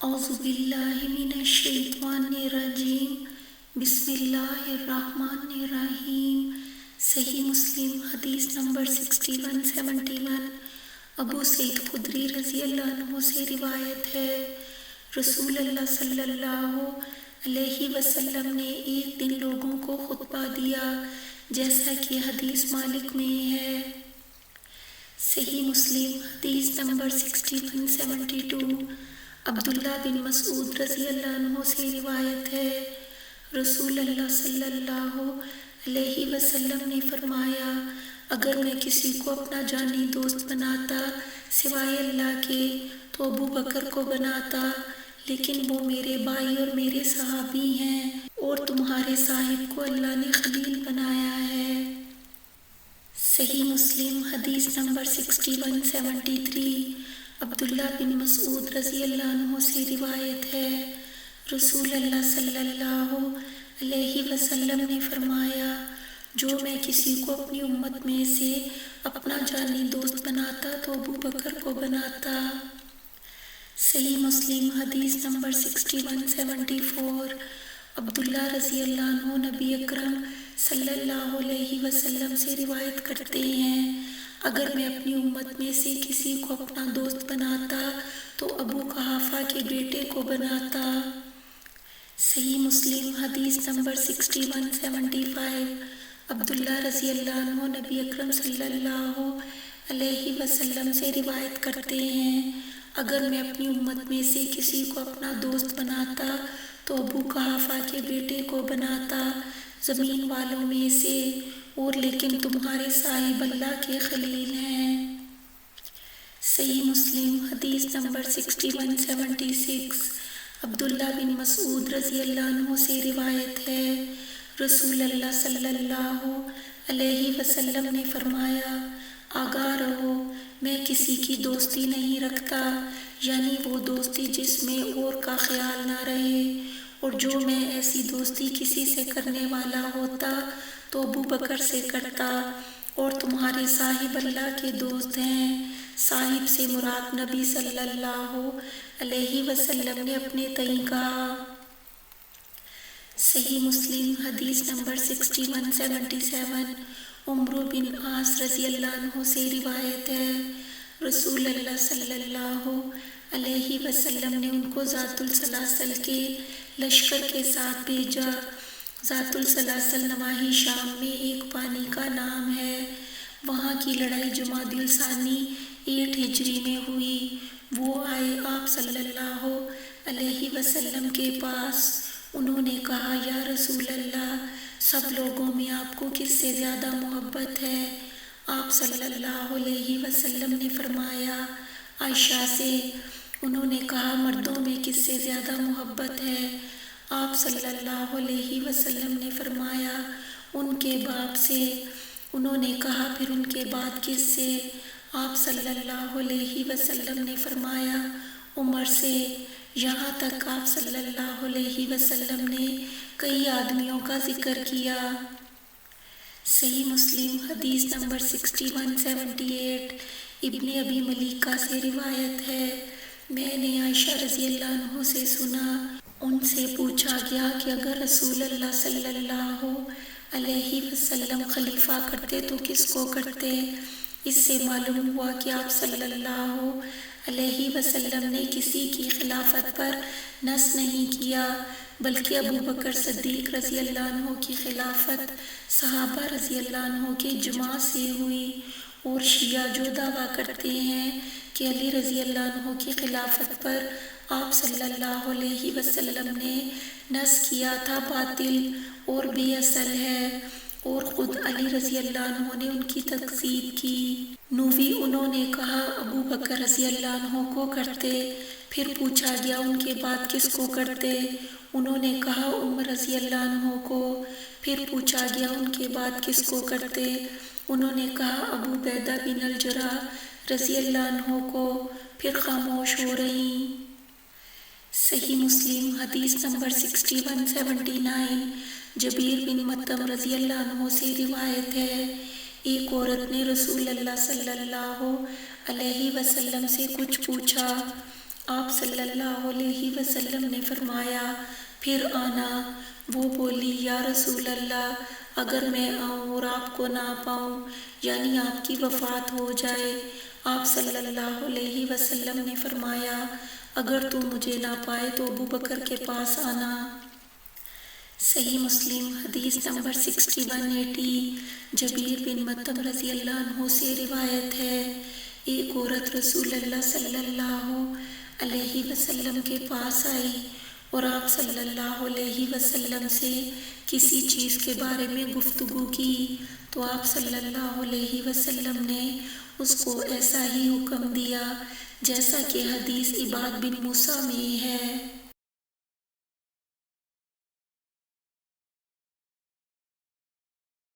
اعوذ باللہ من الشیطان الرجیم بسم اللہ الرحمن الرحیم۔ صحیح مسلم حدیث نمبر 6171 ابو سعید خدری رضی اللہ عنہ سے روایت ہے، رسول اللہ صلی اللہ علیہ وسلم نے ایک دن لوگوں کو خطبہ دیا جیسا کہ حدیث مالک میں ہے۔ صحیح مسلم حدیث نمبر 6172 عبداللہ بن مسعود رضی اللہ عنہ سے روایت ہے، رسول اللہ صلی اللہ علیہ وسلم نے فرمایا، اگر میں کسی کو اپنا جانی دوست بناتا سوائے اللہ کے تو ابو بکر کو بناتا، لیکن وہ میرے بھائی اور میرے صحابی ہیں اور تمہارے صاحب کو اللہ نے خلیل بنایا ہے۔ صحیح مسلم حدیث نمبر 6173 عبداللہ بن مسعود رضی اللہ عنہ سے روایت ہے، رسول اللہ صلی اللہ علیہ وسلم نے فرمایا، جو میں کسی کو اپنی امت میں سے اپنا جانی دوست بناتا تو ابو بکر کو بناتا۔ صحیح مسلم حدیث نمبر 6174 عبداللہ رضی اللہ عنہ نبی اکرم صلی اللہ علیہ وسلم سے روایت کرتے ہیں، اگر میں اپنی امت میں سے کسی کو اپنا دوست بناتا تو ابو قحافہ کے بیٹے کو بناتا۔ صحیح مسلم حدیث نمبر 6175 عبداللہ رضی اللہ عنہ نبی اکرم صلی اللہ علیہ وسلم سے روایت کرتے ہیں، اگر میں اپنی امت میں سے کسی کو اپنا دوست بناتا تو ابو قحافہ کے بیٹے کو بناتا زمین والوں میں سے، اور لیکن تمہارے صاحب اللہ کے خلیل ہیں۔ صحیح مسلم حدیث نمبر 6176 عبداللہ بن مسعود رضی اللہ عنہ سے روایت ہے، رسول اللہ صلی اللہ علیہ وسلم نے فرمایا، آگاہ رہو، میں کسی کی دوستی نہیں رکھتا، یعنی وہ دوستی جس میں اور کا خیال نہ رہے، اور جو میں ایسی دوستی کسی سے کرنے والا ہوتا تو ابو بکر سے کرتا، اور تمہارے صاحب اللہ کے دوست ہیں۔ صاحب سے مراد نبی صلی اللہ علیہ وسلم نے اپنے تئیں کہا۔ صحیح مسلم حدیث نمبر 6177 عمرو بن عاص رضی اللہ عنہ سے روایت ہے، رسول اللہ صلی اللہ علیہ وسلم نے ان کو ذات السلاسل کے لشکر کے ساتھ بھیجا۔ ذات السلاسل نواحی شام میں ایک پانی کا نام ہے، وہاں کی لڑائی جمادی الثانی 8 ہجری میں ہوئی۔ وہ آئے آپ صلی اللہ علیہ وسلم کے پاس، انہوں نے کہا، یا رسول اللہ، سب لوگوں میں آپ کو کس سے زیادہ محبت ہے؟ آپ صلی اللہ علیہ وسلم نے فرمایا، عائشہ سے۔ انہوں نے کہا، مردوں میں کس سے زیادہ محبت ہے؟ آپ صلی اللہ علیہ وسلم نے فرمایا، ان کے باپ سے۔ انہوں نے کہا، پھر ان کے بعد کس سے؟ آپ صلی اللہ علیہ وسلم نے فرمایا، عمر سے۔ یہاں تک آپ صلی اللہ علیہ وسلم نے کئی آدمیوں کا ذکر کیا۔ صحیح مسلم حدیث نمبر 6178 ابن ابی ملیکہ سے روایت ہے، میں نے عائشہ رضی اللہ عنہ سے سنا، ان سے پوچھا گیا کہ اگر رسول اللہ صلی اللہ علیہ وسلم خلیفہ کرتے تو کس کو کرتے؟ اس سے معلوم ہوا کہ آپ صلی اللہ علیہ وسلم نے کسی کی خلافت پر نص نہیں کیا، بلکہ ابو بکر صدیق رضی اللہ عنہ کی خلافت صحابہ رضی اللہ عنہ کے اجماع سے ہوئی، اور شیعہ جو دعویٰ کرتے ہیں کہ علی رضی اللہ عنہ کی خلافت پر آپ صلی اللہ علیہ وسلم نے نص کیا تھا، باطل اور بے اصل ہے، اور خود علی رضی اللہ عنہ نے ان کی تکذیب کی۔ نووی انہوں نے کہا، ابو بکر رضی اللہ عنہ کو کرتے۔ پھر پوچھا گیا، ان کے بعد کس کو کرتے؟ انہوں نے کہا، عمر رضی اللہ عنہ کو۔ پھر پوچھا گیا، ان کے بعد کس کو کرتے؟ انہوں نے کہا، ابو عبیدہ بن الجراح رضی اللہ عنہ کو۔ پھر خاموش ہو رہیں۔ صحیح مسلم حدیث نمبر 6179 جبیر بن مطعم رضی اللہ عنہ سے روایت ہے، ایک عورت نے رسول اللہ صلی اللہ علیہ وسلم سے کچھ پوچھا، آپ صلی اللہ علیہ وسلم نے فرمایا پھر آنا۔ وہ بولی یا رسول اللہ اگر میں آؤں اور آپ کو نہ پاؤں یعنی آپ کی وفات ہو جائے؟ آپ صلی اللہ علیہ وسلم نے فرمایا اگر تو مجھے نہ پائے تو ابو بکر کے پاس آنا۔ صحیح مسلم حدیث نمبر 6180۔ جبیر بن مطعم رضی اللہ عنہ سے روایت ہے ایک عورت رسول اللہ صلی اللہ علیہ وسلم کے پاس آئی اور آپ صلی اللہ علیہ وسلم سے کسی چیز کے بارے میں گفتگو کی تو آپ صلی اللہ علیہ وسلم نے اس کو ایسا ہی حکم دیا جیسا کہ حدیث عباد بن موسیٰ میں ہے۔